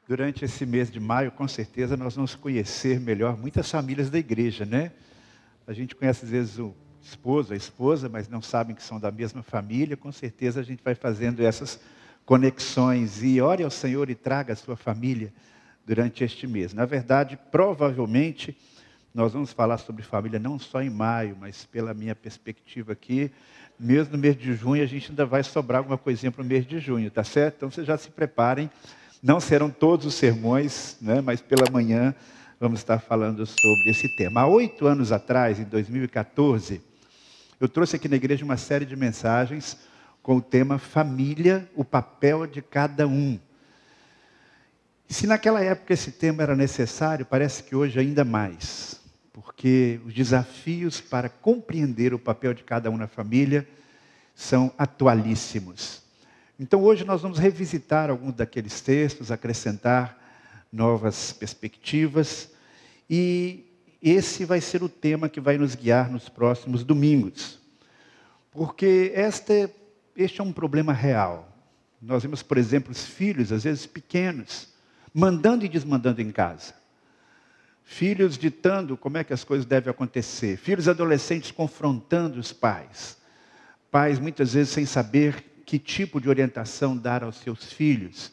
Durante esse mês de maio, com certeza, nós vamos conhecer melhor muitas famílias da igreja, né? A gente conhece, às vezes, o esposo, a esposa, mas não sabem que são da mesma família. Com certeza, a gente vai fazendo essas conexões. E ore ao Senhor e traga a sua família durante este mês. Na verdade, provavelmente, nós vamos falar sobre família não só em maio, mas pela minha perspectiva aqui, mesmo no mês de junho, a gente ainda vai sobrar alguma coisinha para o mês de junho, tá certo? Então, vocês já se preparem. Não serão todos os sermões, né, mas pela manhã vamos estar falando sobre esse tema. Há 8 anos atrás, em 2014, eu trouxe aqui na igreja uma série de mensagens com o tema Família, o papel de cada um. E se naquela época esse tema era necessário, parece que hoje ainda mais, porque os desafios para compreender o papel de cada um na família são atualíssimos. Então hoje nós vamos revisitar alguns daqueles textos, acrescentar novas perspectivas, e esse vai ser o tema que vai nos guiar nos próximos domingos. Porque este é um problema real. Nós vemos, por exemplo, os filhos, às vezes pequenos, mandando e desmandando em casa. Filhos ditando como é que as coisas devem acontecer. Filhos adolescentes confrontando os pais. Pais, muitas vezes, sem saber que tipo de orientação dar aos seus filhos.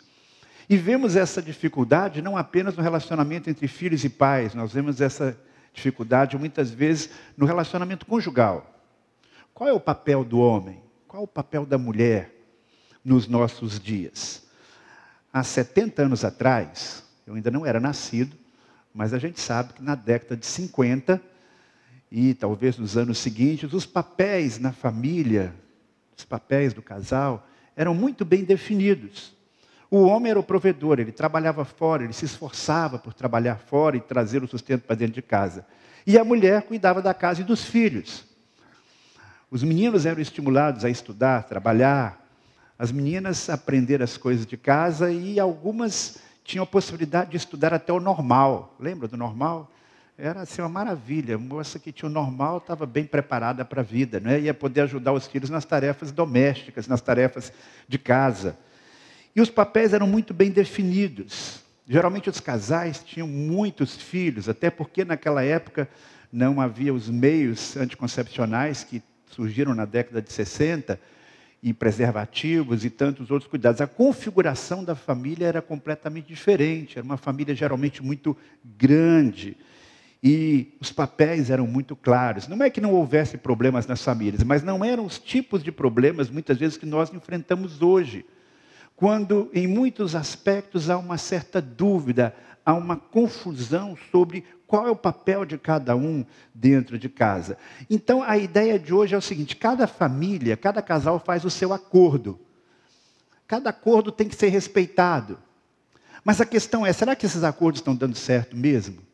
E vemos essa dificuldade não apenas no relacionamento entre filhos e pais, nós vemos essa dificuldade muitas vezes no relacionamento conjugal. Qual é o papel do homem? Qual é o papel da mulher nos nossos dias? Há 70 anos atrás, eu ainda não era nascido, mas a gente sabe que na década de 50 e talvez nos anos seguintes, os papéis na família, os papéis do casal eram muito bem definidos. O homem era o provedor, ele trabalhava fora, ele se esforçava por trabalhar fora e trazer o sustento para dentro de casa. E a mulher cuidava da casa e dos filhos. Os meninos eram estimulados a estudar, trabalhar. As meninas a aprender as coisas de casa e algumas tinham a possibilidade de estudar até o normal. Lembra do normal? Era assim, uma maravilha. A moça que tinha o normal estava bem preparada para a vida, né? Ia poder ajudar os filhos nas tarefas domésticas, nas tarefas de casa. E os papéis eram muito bem definidos. Geralmente os casais tinham muitos filhos, até porque naquela época não havia os meios anticoncepcionais que surgiram na década de 60, e preservativos e tantos outros cuidados. A configuração da família era completamente diferente. Era uma família geralmente muito grande. E os papéis eram muito claros. Não é que não houvesse problemas nas famílias, mas não eram os tipos de problemas, muitas vezes, que nós enfrentamos hoje. Quando, em muitos aspectos, há uma certa dúvida, há uma confusão sobre qual é o papel de cada um dentro de casa. Então, a ideia de hoje é o seguinte: cada família, cada casal faz o seu acordo. Cada acordo tem que ser respeitado. Mas a questão é, será que esses acordos estão dando certo mesmo?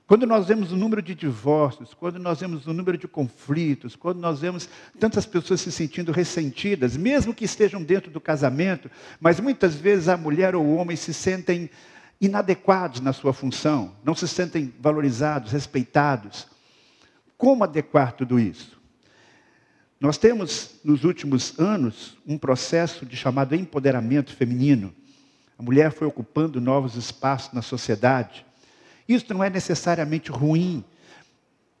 Quando nós vemos o número de divórcios, quando nós vemos o número de conflitos, quando nós vemos tantas pessoas se sentindo ressentidas, mesmo que estejam dentro do casamento, mas muitas vezes a mulher ou o homem se sentem inadequados na sua função, não se sentem valorizados, respeitados. Como adequar tudo isso? Nós temos, nos últimos anos, um processo chamado empoderamento feminino. A mulher foi ocupando novos espaços na sociedade. Isso não é necessariamente ruim,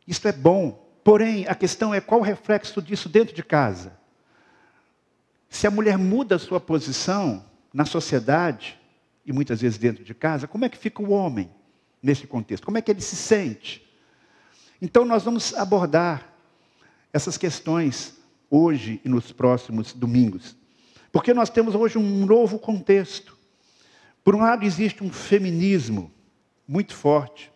isso é bom. Porém, a questão é qual o reflexo disso dentro de casa. Se a mulher muda a sua posição na sociedade, e muitas vezes dentro de casa, como é que fica o homem nesse contexto? Como é que ele se sente? Então nós vamos abordar essas questões hoje e nos próximos domingos. Porque nós temos hoje um novo contexto. Por um lado existe um feminismo muito forte.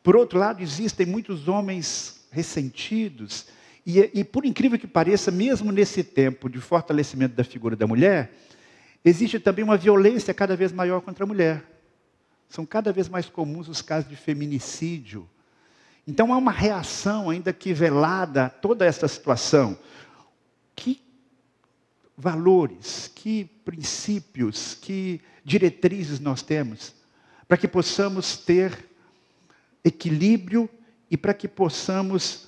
Por outro lado, existem muitos homens ressentidos. E por incrível que pareça, mesmo nesse tempo de fortalecimento da figura da mulher, existe também uma violência cada vez maior contra a mulher. São cada vez mais comuns os casos de feminicídio. Então há uma reação, ainda que velada, a toda essa situação. Que valores, que princípios, que diretrizes nós temos para que possamos ter equilíbrio e para que possamos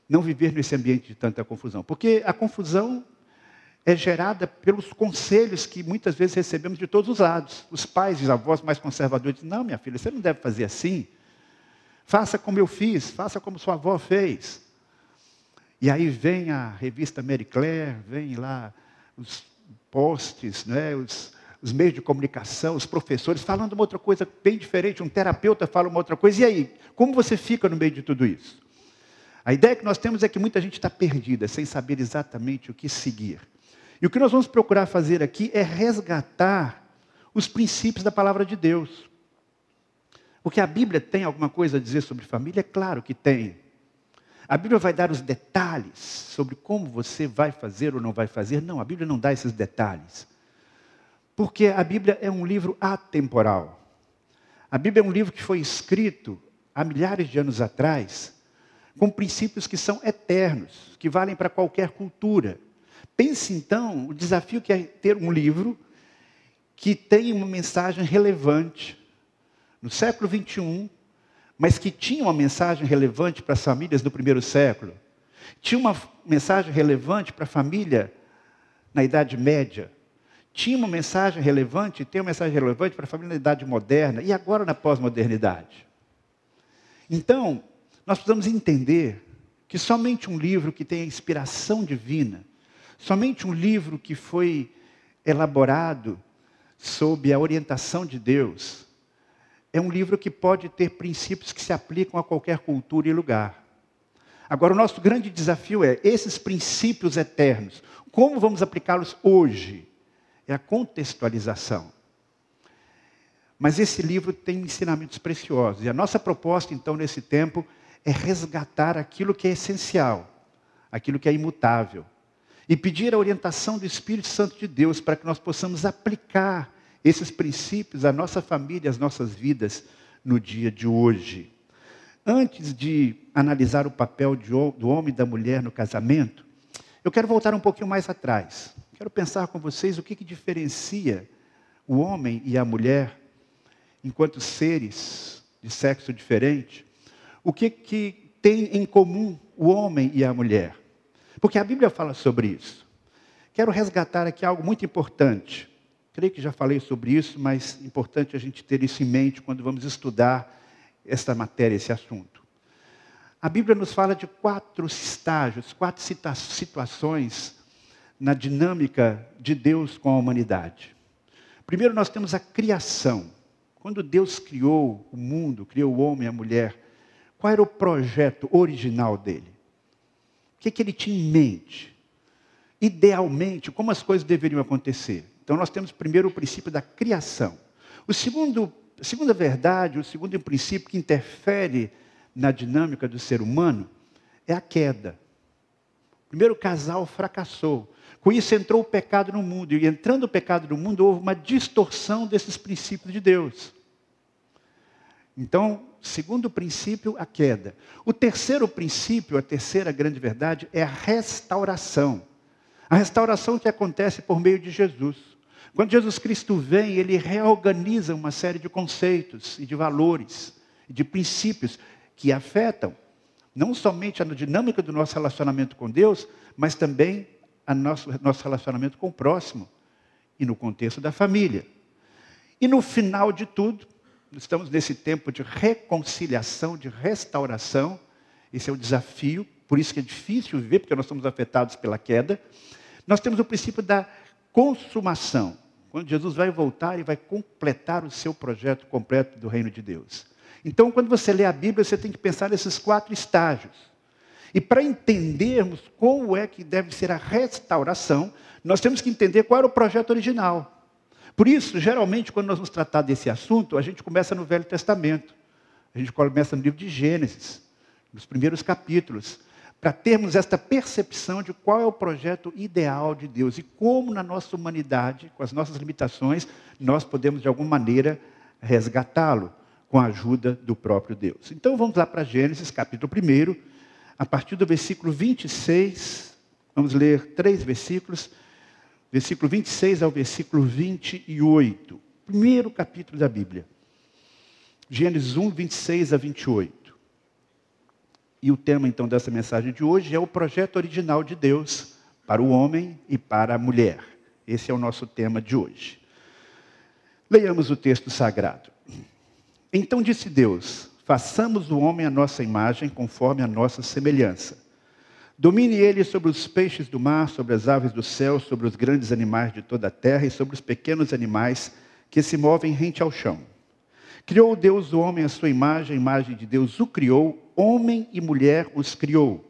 não viver nesse ambiente de tanta confusão. Porque a confusão é gerada pelos conselhos que muitas vezes recebemos de todos os lados. Os pais e os avós mais conservadores dizem, não, minha filha, você não deve fazer assim. Faça como eu fiz, faça como sua avó fez. E aí vem a revista Marie Claire, vem lá os posts, né, os meios de comunicação, os professores falando uma outra coisa bem diferente, um terapeuta fala uma outra coisa. E aí, como você fica no meio de tudo isso? A ideia que nós temos é que muita gente está perdida, sem saber exatamente o que seguir. E o que nós vamos procurar fazer aqui é resgatar os princípios da palavra de Deus. Porque a Bíblia tem alguma coisa a dizer sobre família? É claro que tem. A Bíblia vai dar os detalhes sobre como você vai fazer ou não vai fazer. Não, a Bíblia não dá esses detalhes. Porque a Bíblia é um livro atemporal. A Bíblia é um livro que foi escrito há milhares de anos atrás, com princípios que são eternos, que valem para qualquer cultura. Pense então o desafio que é ter um livro que tem uma mensagem relevante no século 21, mas que tinha uma mensagem relevante para as famílias do primeiro século. Tinha uma mensagem relevante para a família na Idade Média. Tinha uma mensagem relevante, tem uma mensagem relevante para a família na Idade Moderna e agora na pós-modernidade. Então, nós precisamos entender que somente um livro que tem a inspiração divina, somente um livro que foi elaborado sob a orientação de Deus, é um livro que pode ter princípios que se aplicam a qualquer cultura e lugar. Agora, o nosso grande desafio é, esses princípios eternos, como vamos aplicá-los hoje? É a contextualização. Mas esse livro tem ensinamentos preciosos. E a nossa proposta, então, nesse tempo, é resgatar aquilo que é essencial, aquilo que é imutável. E pedir a orientação do Espírito Santo de Deus para que nós possamos aplicar esses princípios à nossa família, às nossas vidas no dia de hoje. Antes de analisar o papel do homem e da mulher no casamento, eu quero voltar um pouquinho mais atrás. Quero pensar com vocês o que diferencia o homem e a mulher enquanto seres de sexo diferente. O que tem em comum o homem e a mulher? Porque a Bíblia fala sobre isso. Quero resgatar aqui algo muito importante. Creio que já falei sobre isso, mas é importante a gente ter isso em mente quando vamos estudar esta matéria, esse assunto. A Bíblia nos fala de 4 estágios, 4 situações na dinâmica de Deus com a humanidade. Primeiro nós temos a criação. Quando Deus criou o mundo, criou o homem e a mulher, qual era o projeto original dele? O que ele tinha em mente? Idealmente, como as coisas deveriam acontecer? Então nós temos primeiro o princípio da criação. A segunda verdade, o segundo princípio que interfere na dinâmica do ser humano é a queda. O primeiro casal fracassou. Com isso entrou o pecado no mundo. E entrando o pecado no mundo, houve uma distorção desses princípios de Deus. Então, segundo princípio, a queda. O terceiro princípio, a terceira grande verdade, é a restauração. A restauração que acontece por meio de Jesus. Quando Jesus Cristo vem, ele reorganiza uma série de conceitos e de valores, e de princípios que afetam não somente a dinâmica do nosso relacionamento com Deus, mas também nosso relacionamento com o próximo e no contexto da família. E no final de tudo, estamos nesse tempo de reconciliação, de restauração. Esse é o desafio, por isso que é difícil viver, porque nós somos afetados pela queda. Nós temos o princípio da consumação. Quando Jesus vai voltar e vai completar o seu projeto completo do reino de Deus. Então, quando você lê a Bíblia, você tem que pensar nesses 4 estágios. E para entendermos como é que deve ser a restauração, nós temos que entender qual era o projeto original. Por isso, geralmente, quando nós vamos tratar desse assunto, a gente começa no Velho Testamento. A gente começa no livro de Gênesis, nos primeiros capítulos, para termos esta percepção de qual é o projeto ideal de Deus e como na nossa humanidade, com as nossas limitações, nós podemos, de alguma maneira, resgatá-lo com a ajuda do próprio Deus. Então, vamos lá para Gênesis, capítulo 1, a partir do versículo 26, vamos ler 3 versículos, versículo 26 ao versículo 28. Primeiro capítulo da Bíblia. Gênesis 1, 26 a 28. E o tema, então, dessa mensagem de hoje é o projeto original de Deus para o homem e para a mulher. Esse é o nosso tema de hoje. Leiamos o texto sagrado. Então disse Deus: façamos o homem à nossa imagem, conforme a nossa semelhança. Domine ele sobre os peixes do mar, sobre as aves do céu, sobre os grandes animais de toda a terra e sobre os pequenos animais que se movem rente ao chão. Criou Deus o homem à sua imagem, a imagem de Deus o criou, homem e mulher os criou.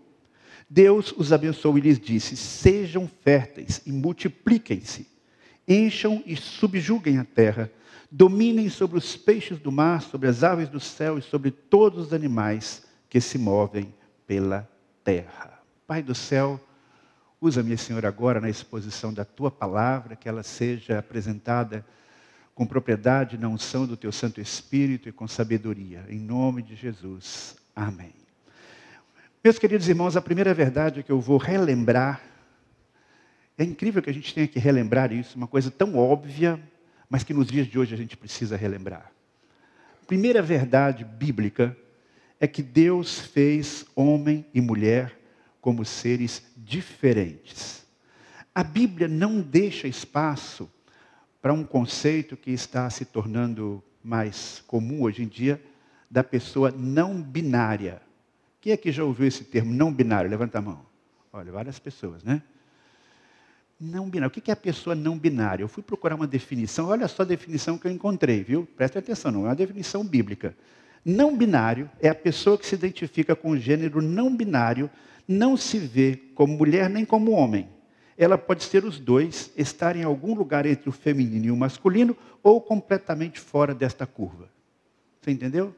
Deus os abençoou e lhes disse: sejam férteis e multipliquem-se, encham e subjuguem a terra, dominem sobre os peixes do mar, sobre as aves do céu e sobre todos os animais que se movem pela terra. Pai do céu, usa-me, Senhor, agora na exposição da Tua palavra, que ela seja apresentada com propriedade na unção do Teu Santo Espírito e com sabedoria. Em nome de Jesus. Amém. Meus queridos irmãos, a primeira verdade que eu vou relembrar, é incrível que a gente tenha que relembrar isso, uma coisa tão óbvia, mas que nos dias de hoje a gente precisa relembrar. A primeira verdade bíblica é que Deus fez homem e mulher como seres diferentes. A Bíblia não deixa espaço para um conceito que está se tornando mais comum hoje em dia, da pessoa não binária. Quem é que já ouviu esse termo, não binário? Levanta a mão. Olha, várias pessoas, né? Não binário. O que é a pessoa não binária? Eu fui procurar uma definição, olha só a definição que eu encontrei, viu? Presta atenção, não é uma definição bíblica. Não binário é a pessoa que se identifica com o gênero não binário, não se vê como mulher nem como homem. Ela pode ser os dois, estar em algum lugar entre o feminino e o masculino, ou completamente fora desta curva. Você entendeu?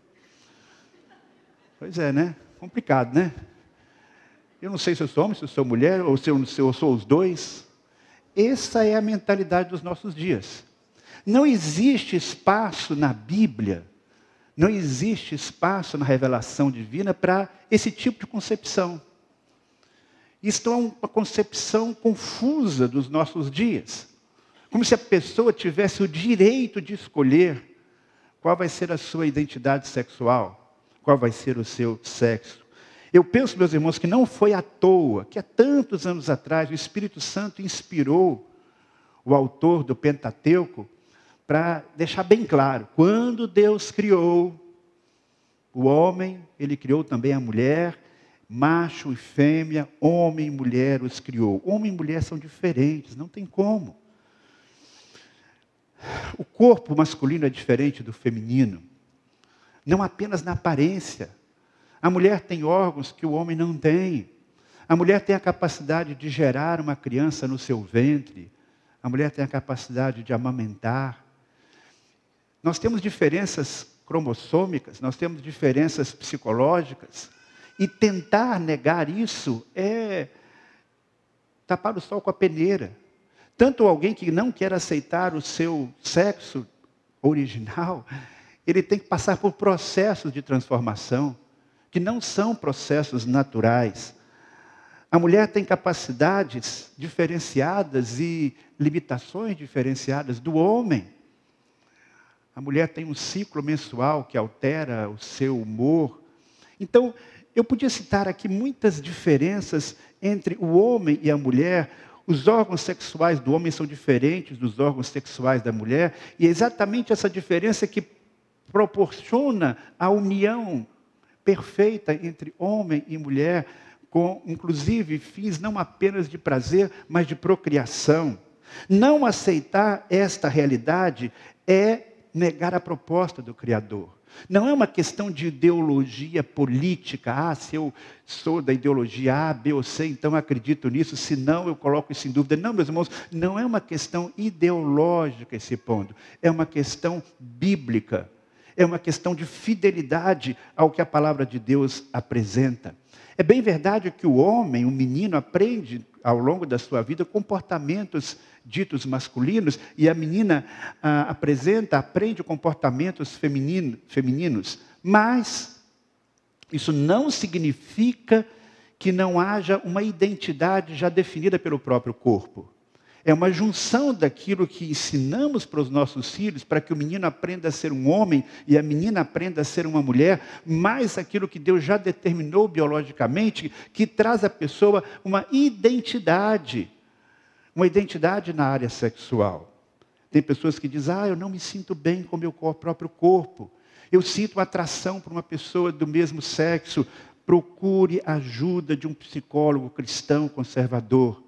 Pois é, né? Complicado, né? Eu não sei se eu sou homem, se eu sou mulher, ou se eu sou os dois. Essa é a mentalidade dos nossos dias. Não existe espaço na Bíblia, não existe espaço na revelação divina para esse tipo de concepção. Isto é uma concepção confusa dos nossos dias. Como se a pessoa tivesse o direito de escolher qual vai ser a sua identidade sexual, qual vai ser o seu sexo. Eu penso, meus irmãos, que não foi à toa que há tantos anos atrás o Espírito Santo inspirou o autor do Pentateuco para deixar bem claro, quando Deus criou o homem, Ele criou também a mulher, macho e fêmea, homem e mulher os criou. Homem e mulher são diferentes, não tem como. O corpo masculino é diferente do feminino, não apenas na aparência. A mulher tem órgãos que o homem não tem. A mulher tem a capacidade de gerar uma criança no seu ventre. A mulher tem a capacidade de amamentar. Nós temos diferenças cromossômicas, nós temos diferenças psicológicas. E tentar negar isso é tapar o sol com a peneira. Tanto alguém que não quer aceitar o seu sexo original, ele tem que passar por processos de transformação, que não são processos naturais. A mulher tem capacidades diferenciadas e limitações diferenciadas do homem. A mulher tem um ciclo menstrual que altera o seu humor. Então, eu podia citar aqui muitas diferenças entre o homem e a mulher. Os órgãos sexuais do homem são diferentes dos órgãos sexuais da mulher. E é exatamente essa diferença que proporciona a união perfeita entre homem e mulher, com, inclusive, fins não apenas de prazer, mas de procriação. Não aceitar esta realidade é negar a proposta do Criador. Não é uma questão de ideologia política. Se eu sou da ideologia A, B ou C, então acredito nisso, se não eu coloco isso em dúvida. Não, meus irmãos, não é uma questão ideológica esse ponto. É uma questão bíblica. É uma questão de fidelidade ao que a palavra de Deus apresenta. É bem verdade que o homem, o menino, aprende ao longo da sua vida comportamentos ditos masculinos e a menina aprende comportamentos femininos. Mas isso não significa que não haja uma identidade já definida pelo próprio corpo. É uma junção daquilo que ensinamos para os nossos filhos, para que o menino aprenda a ser um homem e a menina aprenda a ser uma mulher, mais aquilo que Deus já determinou biologicamente, que traz à pessoa uma identidade na área sexual. Tem pessoas que dizem, eu não me sinto bem com o meu próprio corpo. Eu sinto atração por uma pessoa do mesmo sexo. Procure ajuda de um psicólogo cristão conservador.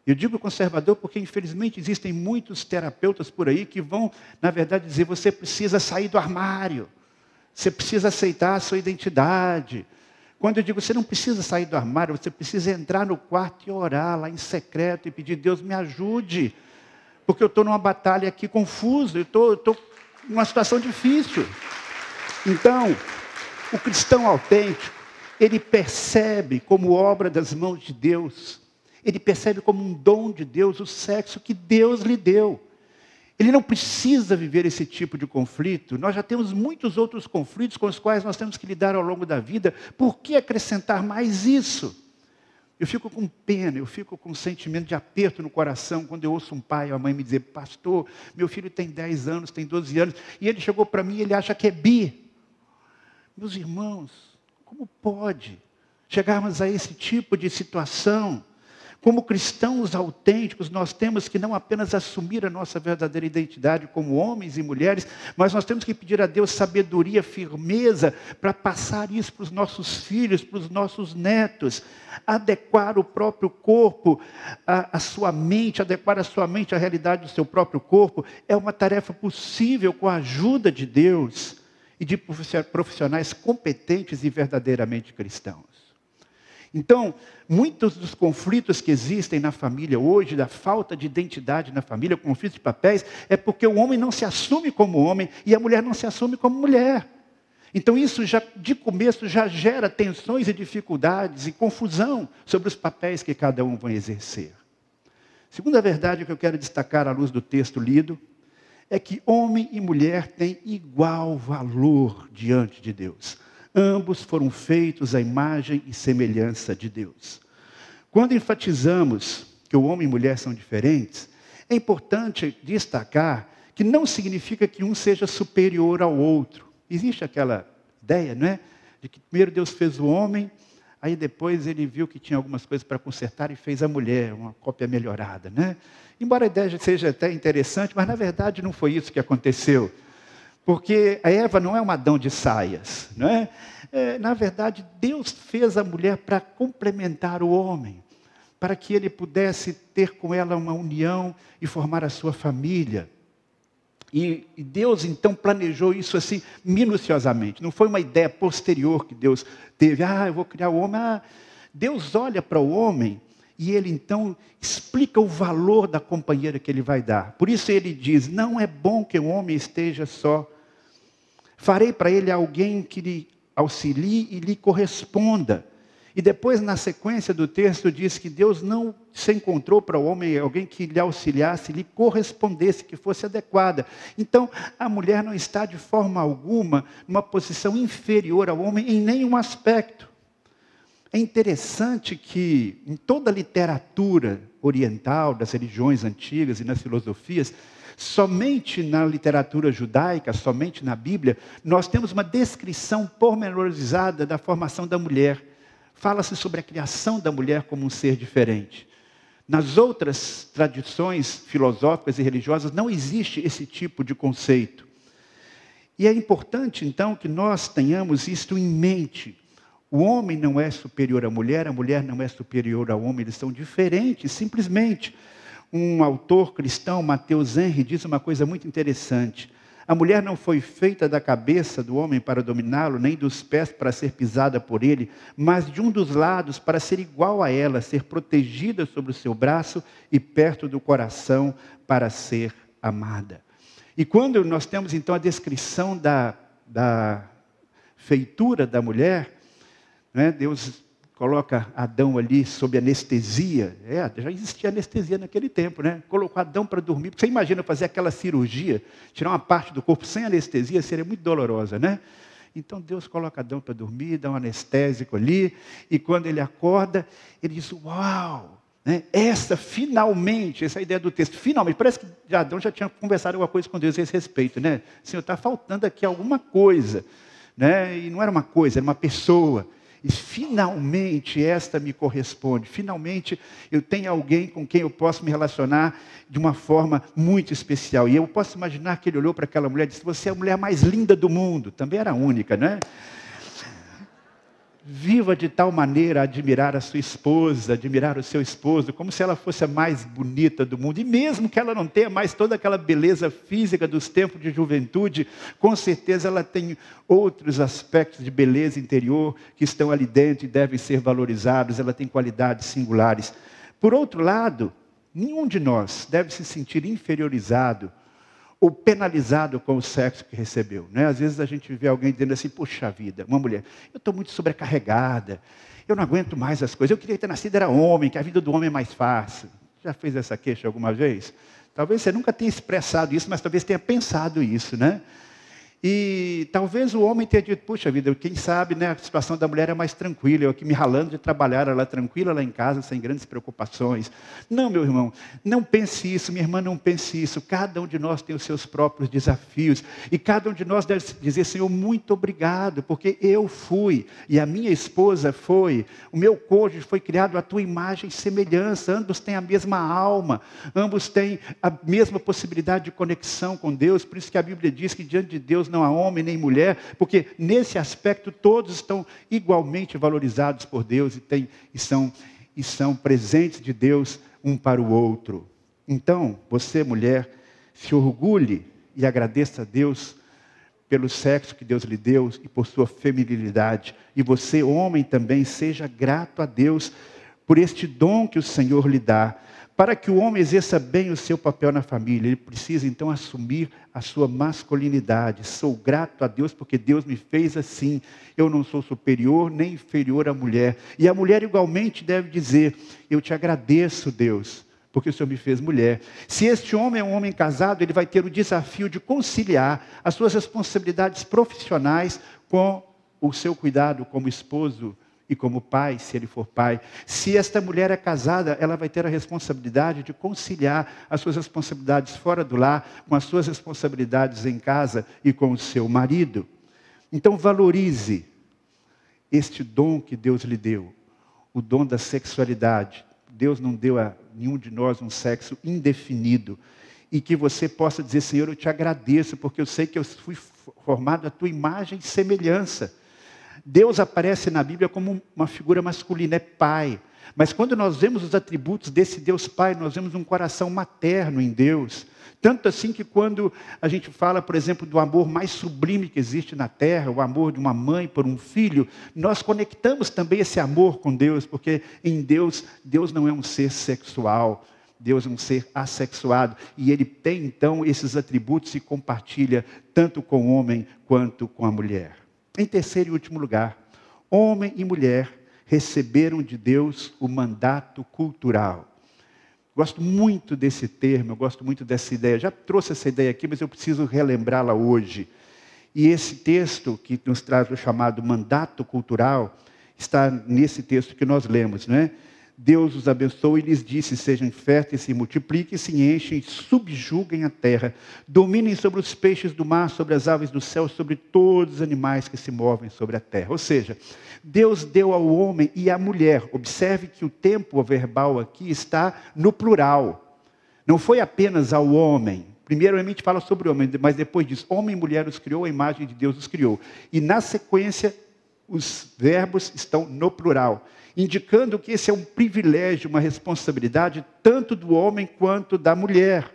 Eu digo conservador porque, infelizmente, existem muitos terapeutas por aí que vão, na verdade, dizer, você precisa sair do armário. Você precisa aceitar a sua identidade. Quando eu digo, você não precisa sair do armário, você precisa entrar no quarto e orar lá em secreto e pedir, Deus me ajude. Porque eu estou numa batalha aqui confusa, eu estou numa situação difícil. Então, o cristão autêntico, ele percebe como obra das mãos de Deus, ele percebe como um dom de Deus o sexo que Deus lhe deu. Ele não precisa viver esse tipo de conflito. Nós já temos muitos outros conflitos com os quais nós temos que lidar ao longo da vida. Por que acrescentar mais isso? Eu fico com pena, eu fico com um sentimento de aperto no coração quando eu ouço um pai ou uma mãe me dizer, pastor, meu filho tem 10 anos, tem 12 anos, e ele chegou para mim e ele acha que é bi. Meus irmãos, como pode chegarmos a esse tipo de situação? Como cristãos autênticos, nós temos que não apenas assumir a nossa verdadeira identidade como homens e mulheres, mas nós temos que pedir a Deus sabedoria, firmeza, para passar isso para os nossos filhos, para os nossos netos. Adequar o próprio corpo, a sua mente, adequar a sua mente à realidade do seu próprio corpo, é uma tarefa possível com a ajuda de Deus e de profissionais competentes e verdadeiramente cristãos. Então, muitos dos conflitos que existem na família hoje, da falta de identidade na família, conflitos de papéis, é porque o homem não se assume como homem e a mulher não se assume como mulher. Então isso já, de começo, já gera tensões e dificuldades e confusão sobre os papéis que cada um vai exercer. Segunda verdade que eu quero destacar à luz do texto lido, é que homem e mulher têm igual valor diante de Deus. Ambos foram feitos à imagem e semelhança de Deus. Quando enfatizamos que o homem e a mulher são diferentes, é importante destacar que não significa que um seja superior ao outro. Existe aquela ideia, não é? De que primeiro Deus fez o homem, aí depois ele viu que tinha algumas coisas para consertar e fez a mulher, uma cópia melhorada, né? Embora a ideia seja até interessante, mas na verdade não foi isso que aconteceu. Porque a Eva não é um Adão de saias, não é? Na verdade, Deus fez a mulher para complementar o homem, para que ele pudesse ter com ela uma união e formar a sua família. E Deus, então, planejou isso assim, minuciosamente. Não foi uma ideia posterior que Deus teve. Eu vou criar o homem. Deus olha para o homem e ele, então, explica o valor da companheira que ele vai dar. Por isso ele diz, não é bom que o homem esteja só. Farei para ele alguém que lhe auxilie e lhe corresponda. E depois, na sequência do texto, diz que Deus não se encontrou para o homem alguém que lhe auxiliasse, lhe correspondesse, que fosse adequada. Então, a mulher não está de forma alguma numa posição inferior ao homem em nenhum aspecto. É interessante que em toda a literatura oriental, das religiões antigas e nas filosofias, somente na literatura judaica, somente na Bíblia, nós temos uma descrição pormenorizada da formação da mulher. Fala-se sobre a criação da mulher como um ser diferente. Nas outras tradições filosóficas e religiosas não existe esse tipo de conceito. E é importante, então, que nós tenhamos isto em mente. O homem não é superior à mulher, a mulher não é superior ao homem, eles são diferentes, simplesmente. Um autor cristão, Mateus Henry, diz uma coisa muito interessante. A mulher não foi feita da cabeça do homem para dominá-lo, nem dos pés para ser pisada por ele, mas de um dos lados para ser igual a ela, ser protegida sobre o seu braço e perto do coração para ser amada. E quando nós temos então a descrição da feitura da mulher, né, Deus coloca Adão ali sob anestesia. Já existia anestesia naquele tempo, né? Colocou Adão para dormir. Porque você imagina fazer aquela cirurgia, tirar uma parte do corpo sem anestesia, seria muito dolorosa, né? Então Deus coloca Adão para dormir, dá um anestésico ali, e quando ele acorda, ele diz, uau, Né? Finalmente, essa ideia do texto, finalmente, parece que Adão já tinha conversado alguma coisa com Deus a esse respeito, né? Senhor, está faltando aqui alguma coisa, né? E não era uma coisa, era uma pessoa. E finalmente esta me corresponde, finalmente eu tenho alguém com quem eu posso me relacionar de uma forma muito especial. E eu posso imaginar que ele olhou para aquela mulher e disse, você é a mulher mais linda do mundo, também era única, né? Viva de tal maneira a admirar a sua esposa, admirar o seu esposo, como se ela fosse a mais bonita do mundo. E mesmo que ela não tenha mais toda aquela beleza física dos tempos de juventude, com certeza ela tem outros aspectos de beleza interior que estão ali dentro e devem ser valorizados. Ela tem qualidades singulares. Por outro lado, nenhum de nós deve se sentir inferiorizado ou penalizado com o sexo que recebeu. Né? Às vezes a gente vê alguém dizendo assim, poxa vida, uma mulher, eu estou muito sobrecarregada, eu não aguento mais as coisas, eu queria ter nascido era homem, que a vida do homem é mais fácil. Já fez essa queixa alguma vez? Talvez você nunca tenha expressado isso, mas talvez tenha pensado isso, né? E talvez o homem tenha dito, puxa vida, quem sabe, né, a situação da mulher é mais tranquila, eu aqui me ralando de trabalhar, ela tranquila lá em casa, sem grandes preocupações. Não, meu irmão, não pense isso, minha irmã, não pense isso. Cada um de nós tem os seus próprios desafios. E cada um de nós deve dizer, Senhor, muito obrigado, porque eu fui, e a minha esposa foi, o meu cônjuge foi criado à tua imagem e semelhança, ambos têm a mesma alma, ambos têm a mesma possibilidade de conexão com Deus. Por isso que a Bíblia diz que diante de Deus não há homem nem mulher, porque nesse aspecto todos estão igualmente valorizados por Deus e são presentes de Deus um para o outro. Então, você, mulher, se orgulhe e agradeça a Deus pelo sexo que Deus lhe deu e por sua feminilidade. E você, homem, também, seja grato a Deus por este dom que o Senhor lhe dá. Para que o homem exerça bem o seu papel na família, ele precisa então assumir a sua masculinidade. Sou grato a Deus porque Deus me fez assim. Eu não sou superior nem inferior à mulher. E a mulher igualmente deve dizer, eu te agradeço, Deus, porque o Senhor me fez mulher. Se este homem é um homem casado, ele vai ter o desafio de conciliar as suas responsabilidades profissionais com o seu cuidado como esposo e como pai, se ele for pai. Se esta mulher é casada, ela vai ter a responsabilidade de conciliar as suas responsabilidades fora do lar com as suas responsabilidades em casa e com o seu marido. Então valorize este dom que Deus lhe deu, o dom da sexualidade. Deus não deu a nenhum de nós um sexo indefinido. E que você possa dizer, Senhor, eu te agradeço, porque eu sei que eu fui formado à tua imagem e semelhança. Deus aparece na Bíblia como uma figura masculina, é pai. Mas quando nós vemos os atributos desse Deus Pai, nós vemos um coração materno em Deus. Tanto assim que quando a gente fala, por exemplo, do amor mais sublime que existe na terra, o amor de uma mãe por um filho, nós conectamos também esse amor com Deus, porque em Deus, Deus não é um ser sexual, Deus é um ser assexuado. E Ele tem então esses atributos e compartilha tanto com o homem quanto com a mulher. Em terceiro e último lugar, homem e mulher receberam de Deus o mandato cultural. Gosto muito desse termo, eu gosto muito dessa ideia. Já trouxe essa ideia aqui, mas eu preciso relembrá-la hoje. E esse texto que nos traz o chamado mandato cultural, está nesse texto que nós lemos, não é? Deus os abençoou e lhes disse, sejam férteis, se multipliquem, se enchem, subjuguem a terra, dominem sobre os peixes do mar, sobre as aves do céu, sobre todos os animais que se movem sobre a terra. Ou seja, Deus deu ao homem e à mulher. Observe que o tempo verbal aqui está no plural. Não foi apenas ao homem. Primeiramente fala sobre o homem, mas depois diz, homem e mulher os criou, a imagem de Deus os criou. E na sequência, os verbos estão no plural, indicando que esse é um privilégio, uma responsabilidade, tanto do homem quanto da mulher.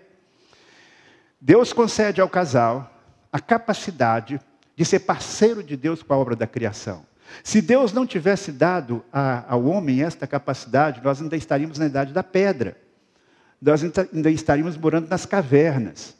Deus concede ao casal a capacidade de ser parceiro de Deus com a obra da criação. Se Deus não tivesse dado ao homem esta capacidade, nós ainda estaríamos na idade da pedra. Nós ainda estaríamos morando nas cavernas.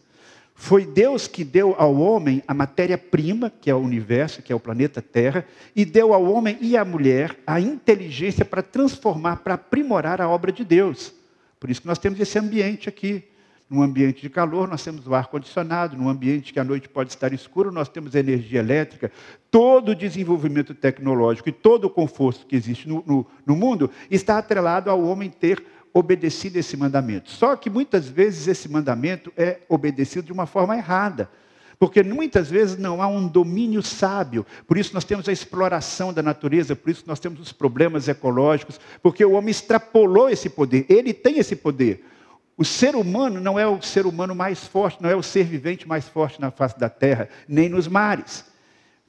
Foi Deus que deu ao homem a matéria-prima, que é o universo, que é o planeta Terra, e deu ao homem e à mulher a inteligência para transformar, para aprimorar a obra de Deus. Por isso que nós temos esse ambiente aqui. Num ambiente de calor, nós temos o ar-condicionado. Num ambiente que à noite pode estar escuro, nós temos a energia elétrica. Todo o desenvolvimento tecnológico e todo o conforto que existe no mundo está atrelado ao homem ter obedecido esse mandamento. Só que muitas vezes esse mandamento é obedecido de uma forma errada. Porque muitas vezes não há um domínio sábio. Por isso nós temos a exploração da natureza, por isso nós temos os problemas ecológicos, porque o homem extrapolou esse poder. Ele tem esse poder. O ser humano não é o ser humano mais forte, não é o ser vivente mais forte na face da terra, nem nos mares.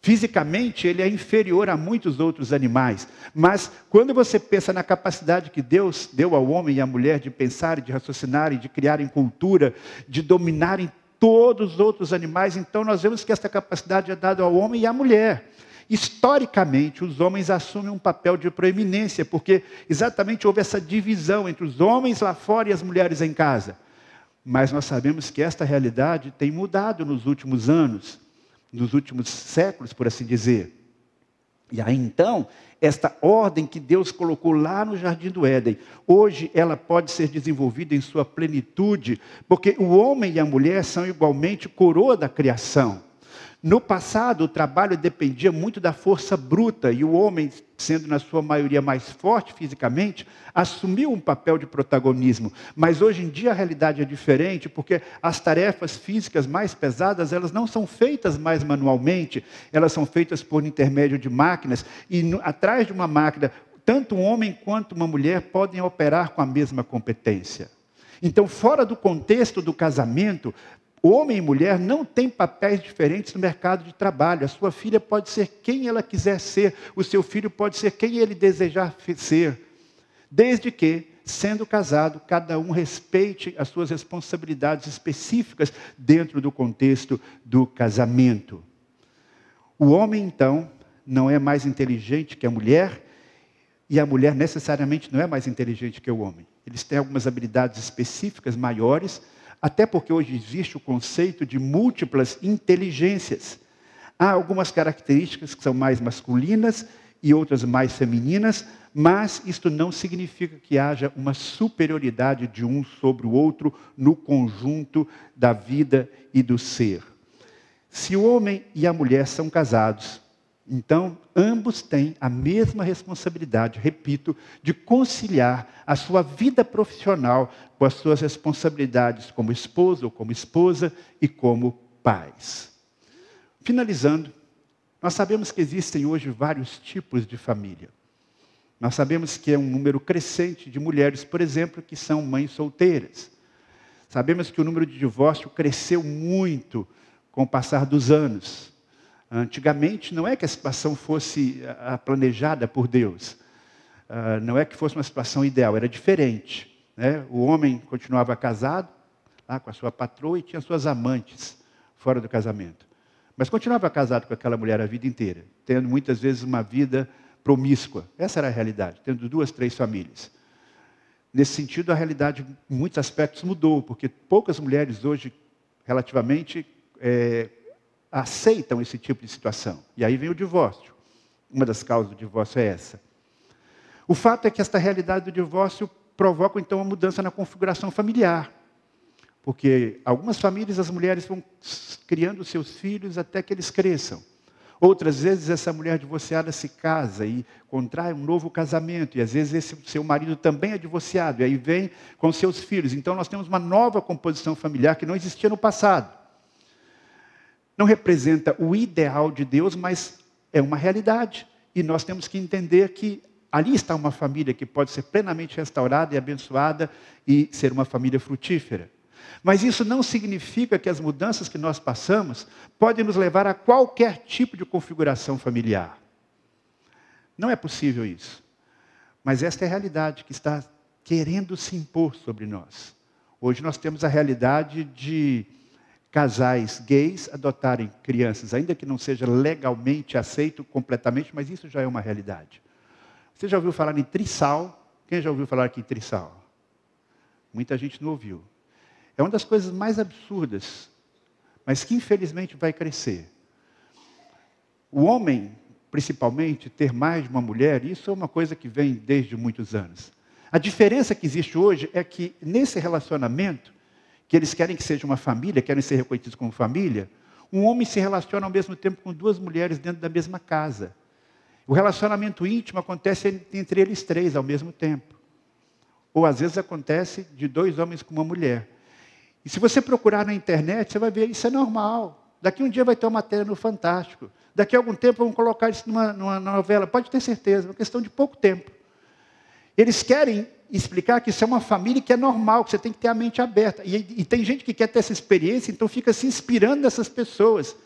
Fisicamente, ele é inferior a muitos outros animais. Mas, quando você pensa na capacidade que Deus deu ao homem e à mulher de pensar, de raciocinar, de criarem cultura, de dominarem todos os outros animais, então nós vemos que essa capacidade é dada ao homem e à mulher. Historicamente, os homens assumem um papel de proeminência, porque exatamente houve essa divisão entre os homens lá fora e as mulheres em casa. Mas nós sabemos que esta realidade tem mudado nos últimos anos, nos últimos séculos, por assim dizer. E aí então, esta ordem que Deus colocou lá no Jardim do Éden, hoje ela pode ser desenvolvida em sua plenitude, porque o homem e a mulher são igualmente coroa da criação. No passado, o trabalho dependia muito da força bruta, e o homem, sendo na sua maioria mais forte fisicamente, assumiu um papel de protagonismo. Mas hoje em dia a realidade é diferente, porque as tarefas físicas mais pesadas, elas não são feitas mais manualmente, elas são feitas por intermédio de máquinas, e atrás de uma máquina, tanto um homem quanto uma mulher podem operar com a mesma competência. Então, fora do contexto do casamento, homem e mulher não têm papéis diferentes no mercado de trabalho. A sua filha pode ser quem ela quiser ser, o seu filho pode ser quem ele desejar ser, desde que, sendo casado, cada um respeite as suas responsabilidades específicas dentro do contexto do casamento. O homem, então, não é mais inteligente que a mulher, e a mulher necessariamente não é mais inteligente que o homem. Eles têm algumas habilidades específicas maiores, até porque hoje existe o conceito de múltiplas inteligências. Há algumas características que são mais masculinas e outras mais femininas, mas isto não significa que haja uma superioridade de um sobre o outro no conjunto da vida e do ser. Se o homem e a mulher são casados, então ambos têm a mesma responsabilidade, repito, de conciliar a sua vida profissional com as suas responsabilidades como esposo ou como esposa e como pais. Finalizando, nós sabemos que existem hoje vários tipos de família. Nós sabemos que é um número crescente de mulheres, por exemplo, que são mães solteiras. Sabemos que o número de divórcio cresceu muito com o passar dos anos. Antigamente, não é que a situação fosse planejada por Deus. Não é que fosse uma situação ideal, era diferente. Né? O homem continuava casado lá com a sua patroa e tinha suas amantes fora do casamento. Mas continuava casado com aquela mulher a vida inteira, tendo muitas vezes uma vida promíscua. Essa era a realidade, tendo 2, 3 famílias. Nesse sentido, a realidade, em muitos aspectos, mudou, porque poucas mulheres hoje, relativamente, aceitam esse tipo de situação. E aí vem o divórcio. Uma das causas do divórcio é essa. O fato é que esta realidade do divórcio provoca, então, uma mudança na configuração familiar. Porque algumas famílias, as mulheres vão criando seus filhos até que eles cresçam. Outras vezes, essa mulher divorciada se casa e contrai um novo casamento. E, às vezes, esse seu marido também é divorciado. E aí vem com seus filhos. Então, nós temos uma nova composição familiar que não existia no passado. Não representa o ideal de Deus, mas é uma realidade. E nós temos que entender que ali está uma família que pode ser plenamente restaurada e abençoada e ser uma família frutífera. Mas isso não significa que as mudanças que nós passamos podem nos levar a qualquer tipo de configuração familiar. Não é possível isso. Mas esta é a realidade que está querendo se impor sobre nós. Hoje nós temos a realidade de casais gays adotarem crianças, ainda que não seja legalmente aceito completamente, mas isso já é uma realidade. Você já ouviu falar em trisal? Quem já ouviu falar aqui em trisal? Muita gente não ouviu. É uma das coisas mais absurdas, mas que infelizmente vai crescer. O homem, principalmente, ter mais de uma mulher, isso é uma coisa que vem desde muitos anos. A diferença que existe hoje é que nesse relacionamento, que eles querem que seja uma família, querem ser reconhecidos como família, um homem se relaciona ao mesmo tempo com 2 mulheres dentro da mesma casa. O relacionamento íntimo acontece entre eles 3 ao mesmo tempo. Ou às vezes acontece de 2 homens com uma mulher. E se você procurar na internet, você vai ver, isso é normal. Daqui um dia vai ter uma matéria no Fantástico. Daqui a algum tempo vão colocar isso numa novela. Pode ter certeza, é uma questão de pouco tempo. Eles querem explicar que isso é uma família que é normal, que você tem que ter a mente aberta. E tem gente que quer ter essa experiência, então fica se inspirando nessas pessoas.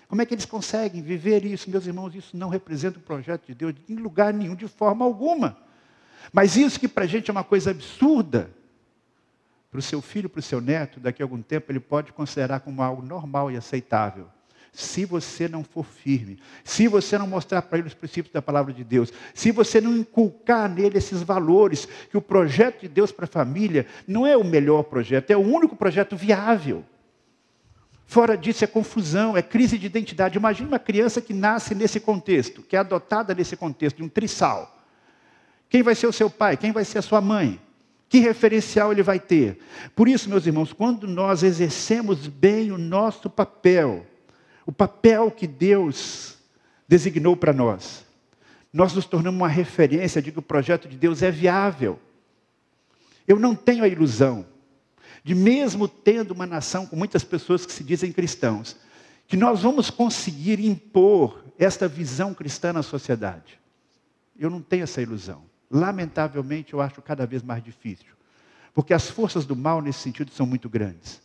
Como é que eles conseguem viver isso? Meus irmãos, isso não representa o projeto de Deus em lugar nenhum, de forma alguma. Mas isso que para a gente é uma coisa absurda, para o seu filho, para o seu neto, daqui a algum tempo ele pode considerar como algo normal e aceitável. Se você não for firme, se você não mostrar para ele os princípios da palavra de Deus, se você não inculcar nele esses valores, que o projeto de Deus para a família não é o melhor projeto, é o único projeto viável. Fora disso é confusão, é crise de identidade. Imagine uma criança que nasce nesse contexto, que é adotada nesse contexto, de um trisal. Quem vai ser o seu pai? Quem vai ser a sua mãe? Que referencial ele vai ter? Por isso, meus irmãos, quando nós exercemos bem o nosso papel, o papel que Deus designou para nós, nós nos tornamos uma referência de que o projeto de Deus é viável. Eu não tenho a ilusão de, mesmo tendo uma nação com muitas pessoas que se dizem cristãos, que nós vamos conseguir impor esta visão cristã na sociedade. Eu não tenho essa ilusão. Lamentavelmente, eu acho cada vez mais difícil. Porque as forças do mal, nesse sentido, são muito grandes.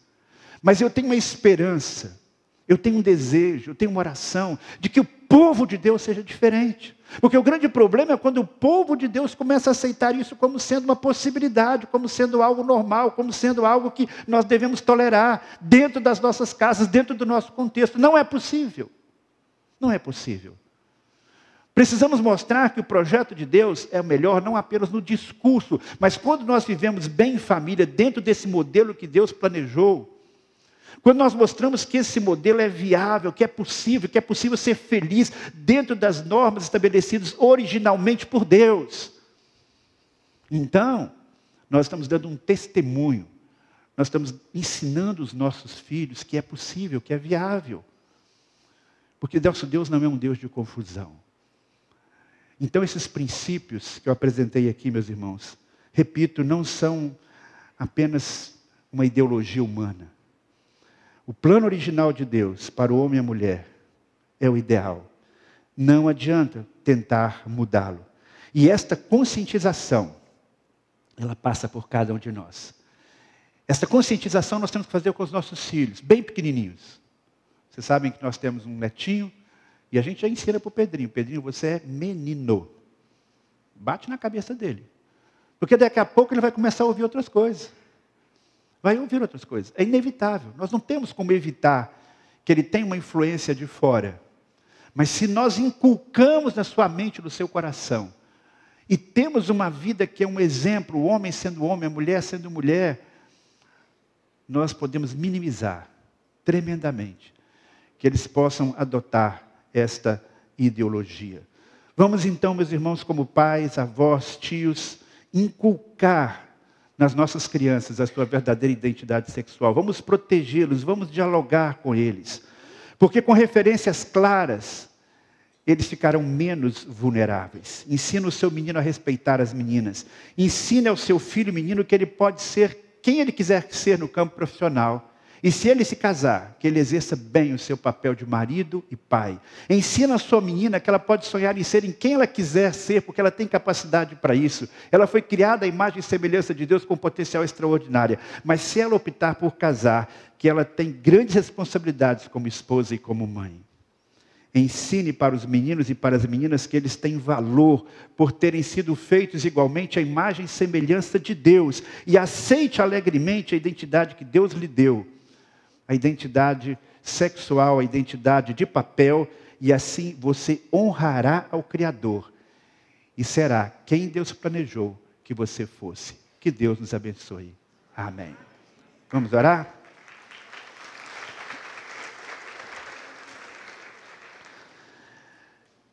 Mas eu tenho uma esperança, eu tenho um desejo, eu tenho uma oração, de que o povo de Deus seja diferente. Porque o grande problema é quando o povo de Deus começa a aceitar isso como sendo uma possibilidade, como sendo algo normal, como sendo algo que nós devemos tolerar dentro das nossas casas, dentro do nosso contexto. Não é possível. Não é possível. Precisamos mostrar que o projeto de Deus é o melhor, não apenas no discurso, mas quando nós vivemos bem em família, dentro desse modelo que Deus planejou, quando nós mostramos que esse modelo é viável, que é possível ser feliz dentro das normas estabelecidas originalmente por Deus. Então, nós estamos dando um testemunho, nós estamos ensinando os nossos filhos que é possível, que é viável. Porque nosso Deus não é um Deus de confusão. Então, esses princípios que eu apresentei aqui, meus irmãos, repito, não são apenas uma ideologia humana. O plano original de Deus para o homem e a mulher é o ideal. Não adianta tentar mudá-lo. E esta conscientização, ela passa por cada um de nós. Esta conscientização nós temos que fazer com os nossos filhos, bem pequenininhos. Vocês sabem que nós temos um netinho, e a gente já ensina para o Pedrinho. Pedrinho, você é menino. Bate na cabeça dele. Porque daqui a pouco ele vai começar a ouvir outras coisas. Vai ouvir outras coisas. É inevitável. Nós não temos como evitar que ele tenha uma influência de fora. Mas se nós inculcamos na sua mente, no seu coração, e temos uma vida que é um exemplo, o homem sendo homem, a mulher sendo mulher, nós podemos minimizar tremendamente que eles possam adotar esta ideologia. Vamos então, meus irmãos, como pais, avós, tios, inculcar nas nossas crianças a sua verdadeira identidade sexual. Vamos protegê-los, vamos dialogar com eles. Porque com referências claras, eles ficarão menos vulneráveis. Ensina o seu menino a respeitar as meninas. Ensina ao seu filho menino que ele pode ser quem ele quiser ser no campo profissional. E se ele se casar, que ele exerça bem o seu papel de marido e pai. Ensina a sua menina que ela pode sonhar em ser em quem ela quiser ser, porque ela tem capacidade para isso. Ela foi criada à imagem e semelhança de Deus com potencial extraordinário. Mas se ela optar por casar, que ela tem grandes responsabilidades como esposa e como mãe. Ensine para os meninos e para as meninas que eles têm valor por terem sido feitos igualmente à imagem e semelhança de Deus. E aceite alegremente a identidade que Deus lhe deu. A identidade sexual, a identidade de papel. E assim você honrará ao Criador. E será quem Deus planejou que você fosse. Que Deus nos abençoe. Amém. Vamos orar?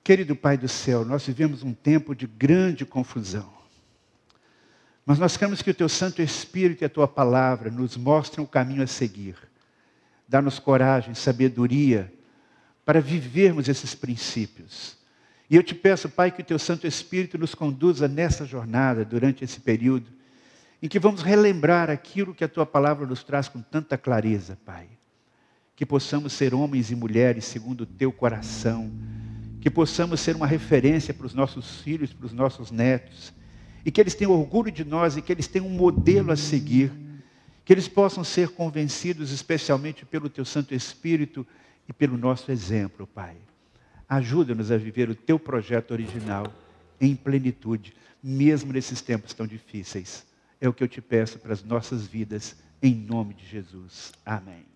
Querido Pai do céu, nós vivemos um tempo de grande confusão. Mas nós queremos que o Teu Santo Espírito e a Tua Palavra nos mostrem o caminho a seguir. Dá-nos coragem, sabedoria, para vivermos esses princípios. E eu te peço, Pai, que o Teu Santo Espírito nos conduza nessa jornada, durante esse período, em que vamos relembrar aquilo que a Tua palavra nos traz com tanta clareza, Pai. Que possamos ser homens e mulheres segundo o Teu coração, que possamos ser uma referência para os nossos filhos, para os nossos netos, e que eles tenham orgulho de nós e que eles tenham um modelo a seguir, que eles possam ser convencidos especialmente pelo Teu Santo Espírito e pelo nosso exemplo, Pai. Ajuda-nos a viver o Teu projeto original em plenitude, mesmo nesses tempos tão difíceis. É o que eu te peço para as nossas vidas, em nome de Jesus. Amém.